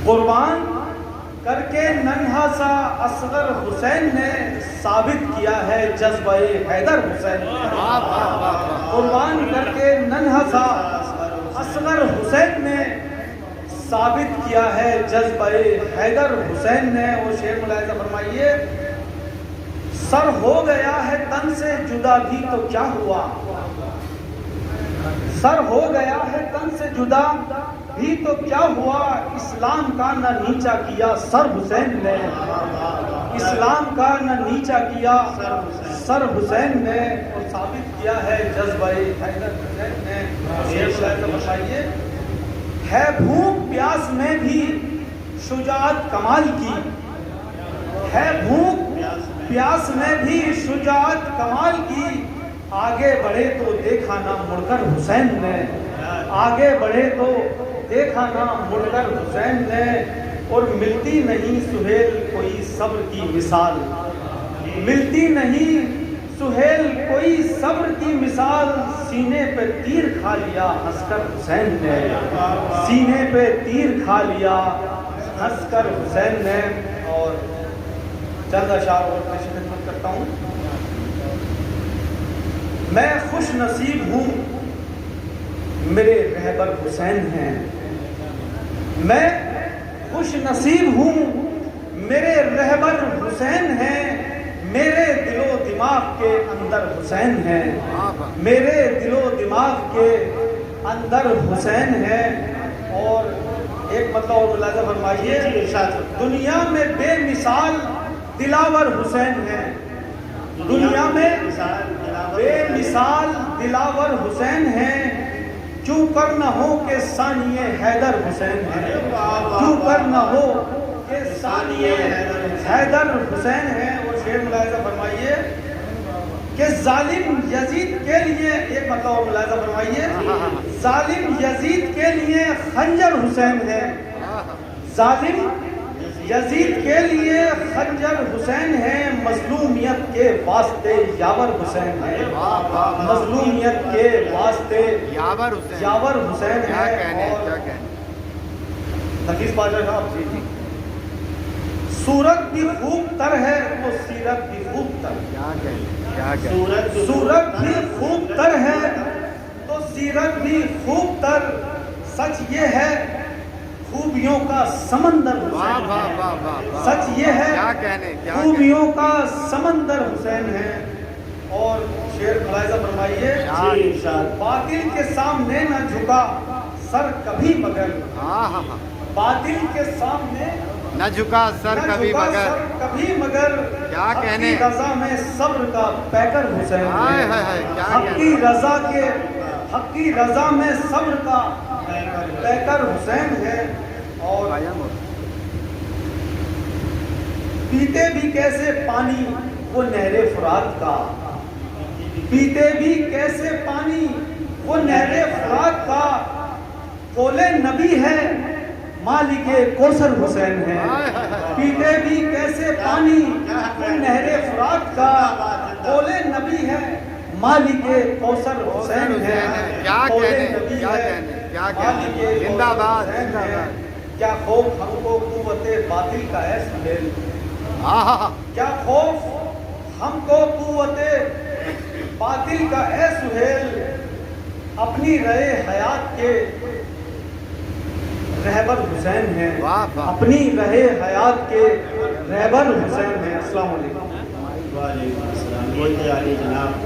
قربان کر کے ننھا سا اصغر حسین نے ثابت کیا ہے جذبہ حیدر حسین نے۔ قربان کر کے ننھا سا اصغر حسین نے ثابت کیا ہے جذبہ حیدر حسین نے۔ وہ شعر ملاحظہ فرمائیے، سر ہو گیا ہے تن سے جدا بھی تو کیا ہوا، سر ہو گیا ہے تن سے جدا بھی تو کیا ہوا، اسلام کا نہ نیچا کیا سر حسین نے، اسلام کا نہ نیچا کیا سر حسین نے، اور ثابت کیا ہے جذبہ حیدر حسین نے۔ بتائیے، ہے بھوک پیاس میں بھی شجاعت کمال کی، ہے بھوک پیاس میں بھی شجاعت کمال کی، آگے بڑھے تو دیکھا نہ مڑ کر حسین نے، آگے بڑھے تو دیکھا نہ مڑ کر حسین نے، اور ملتی نہیں سہیل کوئی صبر کی مثال، ملتی نہیں سہیل کوئی صبر کی مثال، سینے پہ تیر کھا لیا ہنس کر حسین نے، سینے پہ تیر کھا لیا ہنس کر حسین نے۔ اور چند اشعار اور پیش خدمت کرتا ہوں۔ میں خوش نصیب ہوں میرے رہبر حسین ہیں، میں خوش نصیب ہوں میرے رہبر حسین ہیں، میرے دل و دماغ کے اندر حسین ہیں، میرے دل و دماغ کے اندر حسین ہیں۔ اور ایک مطلب اور ملاحظہ فرمائیے، دنیا میں بے مثال دلاور حسین ہیں، دنیا میں بے مثال دلاور حسین ہیں، کیوں کر نہ ہو کہ ثانیہ حیدر حسین ہیں، کیوں کر نہ ہو کہ ثانیہ حیدر حسین ہیں۔ اور شعر ملاحظہ فرمائیے کہ ظالم یزید کے لیے، ایک مطلب اور ملاحظہ فرمائیے، ظالم یزید کے لیے خنجر حسین ہے، ظالم یزید کے لیے خنجر حسین ہے، مظلومیت کے واسطے یاور حسین ہے، مظلومیت کے واسطے یاور حسین ہے۔ اور نفیس پاشا صاحب، صورت بھی خوب تر ہے تو سیرت بھی خوب تر، صورت بھی خوب تر ہے تو سیرت بھی خوب تر، سچ یہ ہے خوبیوں کا سمندر حسین ہے، سچ یہ ہے خوبیوں کا سمندر حسین ہے۔ اور شعر ملاحظہ فرمائیے، باطل کے سامنے نہ جھکا سر کبھی مگر، باطل کے سامنے نہ جھکا سر کبھی مگر، کبھی مگر، کیا کہنے، حق کی رضا میں صبر کا پیکر حسین ہے، حق کی رضا کے، حق کی رضا میں صبر کا پیکر حسین ہے۔ اور پیتے بھی کیسے پانی وہ نہر فرات کا، پیتے بھی کیسے پانی وہ نہر فرات کا، کولے نبی ہے مالک کوثر حسین ہے، پیتے بھی کیسے پانی وہ نہر فرات کا، کولے نبی ہے مالک کوثر حسین ہے، کولے نبی ہے مالک زندہ باد، زندہ باد۔ کیا خوف ہم کو قوت باطل کا ہے سہیل، کیا خوف ہم کو قوت باطل کا ہے سہیل، اپنی رہے حیات کے رہبر حسین ہیں، اپنی رہے حیات کے رہبر حسین ہیں۔ السلام علیکم۔ وعلیکم السلام۔